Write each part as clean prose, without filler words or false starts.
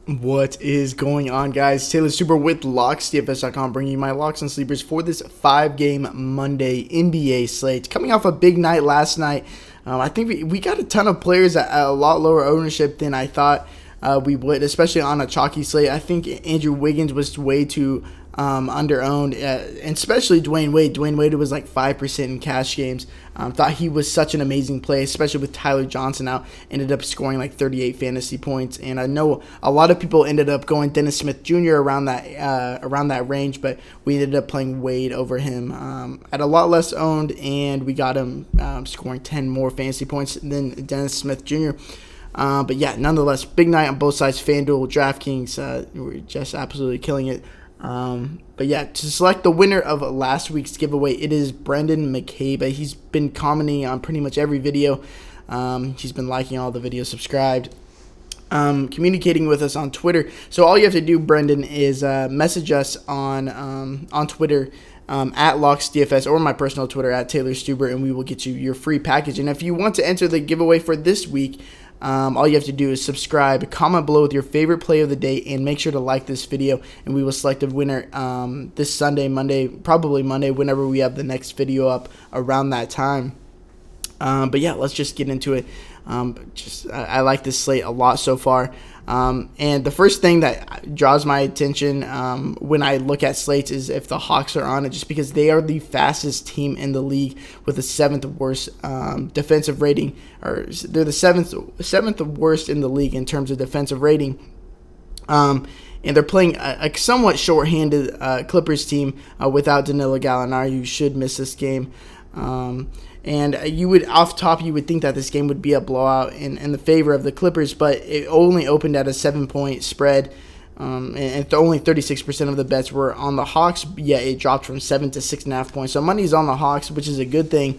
What is going on, guys? Taylor Stuber with Locks DFS.com, bringing you my locks and sleepers for this 5-game Monday NBA slate. Coming off a big night last night, I think we got a ton of players at a lot lower ownership than I thought we would, especially on a chalky slate. I think Andrew Wiggins was way too under-owned, and especially Dwayne Wade. Dwayne Wade was like 5% in cash games. Thought he was such an amazing play, especially with Tyler Johnson out. Ended up scoring like 38 fantasy points, and I know a lot of people ended up going Dennis Smith Jr. around that range, but we ended up playing Wade over him at a lot less owned, and we got him scoring 10 more fantasy points than Dennis Smith Jr. But yeah, nonetheless, big night on both sides. FanDuel, DraftKings, we're just absolutely killing it. But yeah, to select the winner of last week's giveaway, it is Brendan McCabe. He's been commenting on pretty much every video. He's been liking all the videos, subscribed, communicating with us on Twitter. So all you have to do, Brendan, is message us on Twitter at Locks DFS or my personal Twitter at Taylor Stuber, and we will get you your free package. And if you want to enter the giveaway for this week, all you have to do is subscribe, comment below with your favorite play of the day, and make sure to like this video, and we will select a winner this Sunday, Monday, probably Monday, whenever we have the next video up around that time. But yeah, let's just get into it. I like this slate a lot so far. And the first thing that draws my attention when I look at slates is if the Hawks are on it, just because they are the fastest team in the league with the 7th worst defensive rating, or they're the seventh worst in the league in terms of defensive rating. And they're playing a somewhat short-handed Clippers team without Danilo Gallinari, who should miss this game. And you would, off top, you would think that this game would be a blowout in the favor of the Clippers, but it only opened at a 7-point spread, and only 36% of the bets were on the Hawks. Yet it dropped from 7 to 6.5 points. So money's on the Hawks, which is a good thing,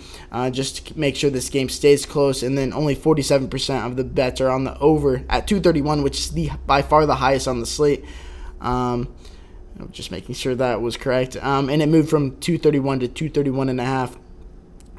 just to make sure this game stays close. And then only 47% of the bets are on the over at 231, which is by far the highest on the slate. Just making sure that was correct. And it moved from 231 to 231.5.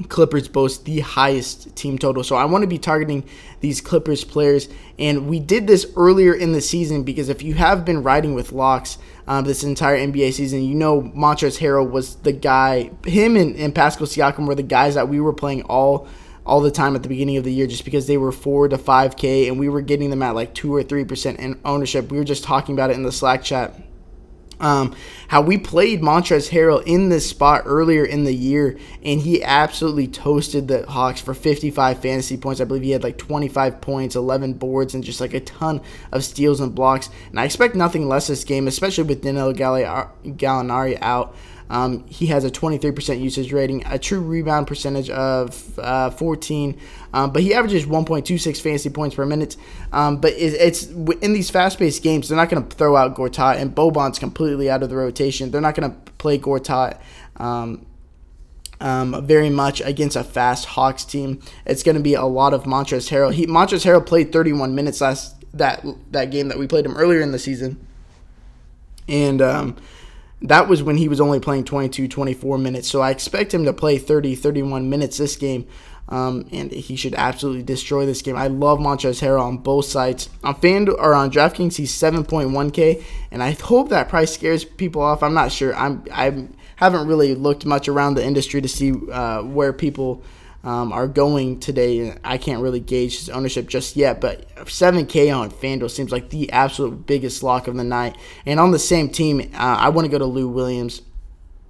Clippers boast the highest team total. So I want to be targeting these Clippers players. And we did this earlier in the season because if you have been riding with locks this entire NBA season, you know Montrezl Harrell was the guy. Him and Pascal Siakam were the guys that we were playing all the time at the beginning of the year, just because they were 4 to 5K and we were getting them at like 2 or 3% in ownership. We were just talking about it in the Slack chat. How we played Montrezl Harrell in this spot earlier in the year, and he absolutely toasted the Hawks for 55 fantasy points. I believe he had like 25 points, 11 boards, and just like a ton of steals and blocks. And I expect nothing less this game, especially with Danilo Gallinari out. He has a 23% usage rating, a true rebound percentage of 14, but he averages 1.26 fantasy points per minute. But it's in these fast-paced games, they're not going to throw out Gortat, and Boban's completely out of the rotation. They're not going to play Gortat very much against a fast Hawks team. It's going to be a lot of Montrezl Harrell. Montrezl Harrell played 31 minutes that game that we played him earlier in the season, and that was when he was only playing 22, 24 minutes. So I expect him to play 30, 31 minutes this game. And he should absolutely destroy this game. I love Montrezl Harrell on both sides. On FanDuel or on DraftKings, he's 7.1K, and I hope that price scares people off. I'm not sure. I haven't really looked much around the industry to see where people are going today. I can't really gauge his ownership just yet, but 7K on FanDuel seems like the absolute biggest lock of the night. And on the same team, I want to go to Lou Williams.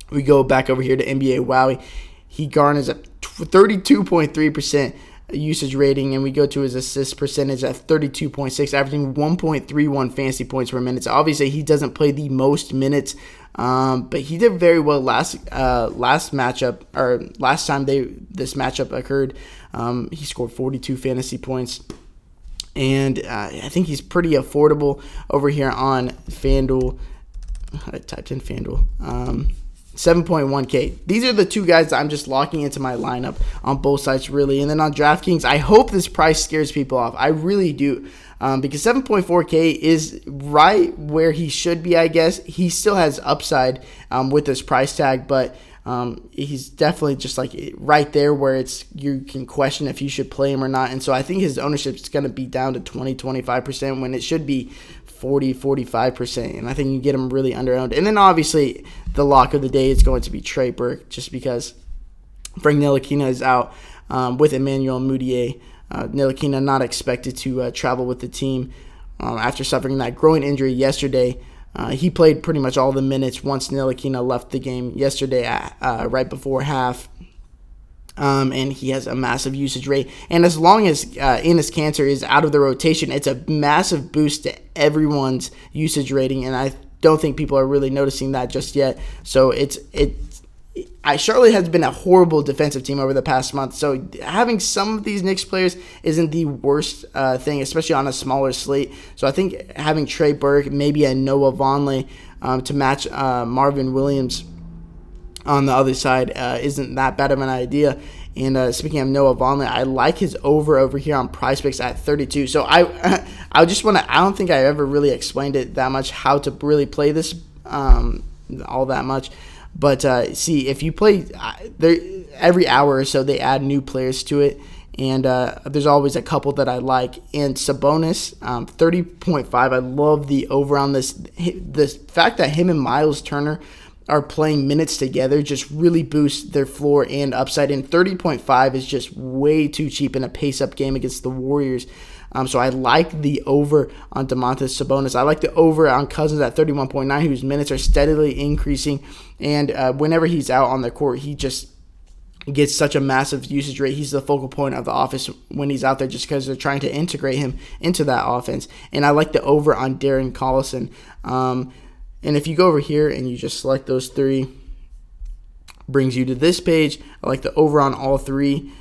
We go back over here to NBA Wowie. He garners a 32.3% usage rating, and we go to his assist percentage at 32.6, averaging 1.31 fantasy points per minute. So obviously, he doesn't play the most minutes, but he did very well last matchup, or last time this matchup occurred. He scored 42 fantasy points, and I think he's pretty affordable over here on FanDuel. I typed in FanDuel. 7.1K. These are the two guys that I'm just locking into my lineup on both sides, really. And then on DraftKings, I hope this price scares people off. I really do. Because 7.4K is right where he should be, I guess. He still has upside with this price tag, but He's definitely just like right there where you can question if you should play him or not. And so I think his ownership is going to be down to 20-25% when it should be 40-45%. And I think you get him really under-owned. And then obviously the lock of the day is going to be Trey Burke, just because Frank Ntilikina is out with Emmanuel Mudiay. Ntilikina not expected to travel with the team after suffering that groin injury yesterday. He played pretty much all the minutes once Ntilikina left the game yesterday right before half. And he has a massive usage rate. And as long as Enes Kanter is out of the rotation, it's a massive boost to everyone's usage rating. And I don't think people are really noticing that just yet. So Charlotte has been a horrible defensive team over the past month. So having some of these Knicks players isn't the worst thing, especially on a smaller slate. So I think having Trey Burke, maybe a Noah Vonleh to match Marvin Williams on the other side isn't that bad of an idea. And speaking of Noah Vonleh, I like his over here on PrizePicks at 32. So I don't think I ever really explained it that much, how to really play this all that much. But see, if you play every hour or so, they add new players to it. And there's always a couple that I like. And Sabonis, 30.5, I love the over on this. The fact that him and Miles Turner are playing minutes together just really boosts their floor and upside. And 30.5 is just way too cheap in a pace-up game against the Warriors. So I like the over on Domantas Sabonis. I like the over on Cousins at 31.9, whose minutes are steadily increasing. And whenever he's out on the court, he just gets such a massive usage rate. He's the focal point of the offense when he's out there, just because they're trying to integrate him into that offense. And I like the over on Darren Collison. And if you go over here and you just select those three, brings you to this page. I like the over on all three.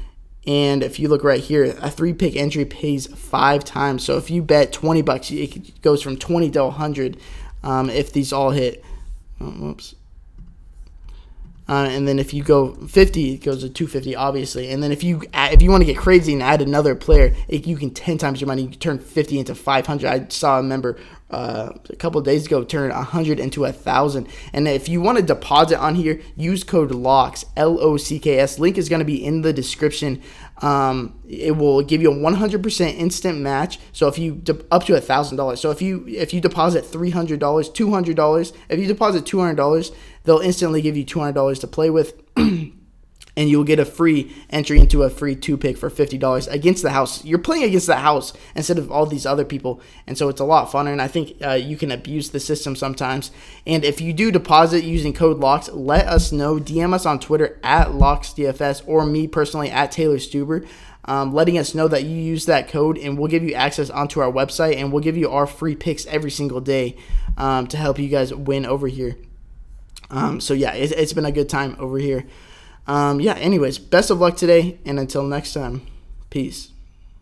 And if you look right here, a 3-pick entry pays 5 times. So if you bet $20, it goes from 20 to 100 if these all hit. And then if you go 50, it goes to 250, obviously. And then if you want to get crazy and add another player, you can 10 times your money. You can turn 50 into 500. I saw a member a couple of days ago turn 100 into 1,000. And if you want to deposit on here, use code LOCKS, LOCKS. Link is going to be in the description. It will give you a 100% instant match. So if you up to $1,000. So if you deposit $300, $200, if you deposit $200, they'll instantly give you $200 to play with. And you'll get a free entry into a free 2-pick for $50 against the house. You're playing against the house instead of all these other people. And so it's a lot funner. And I think you can abuse the system sometimes. And if you do deposit using code LOCKS, let us know. DM us on Twitter at Locks DFS, or me personally at Taylor Stuber, letting us know that you use that code. And we'll give you access onto our website. And we'll give you our free picks every single day to help you guys win over here. So yeah, it's been a good time over here. Anyways, best of luck today, and until next time, peace.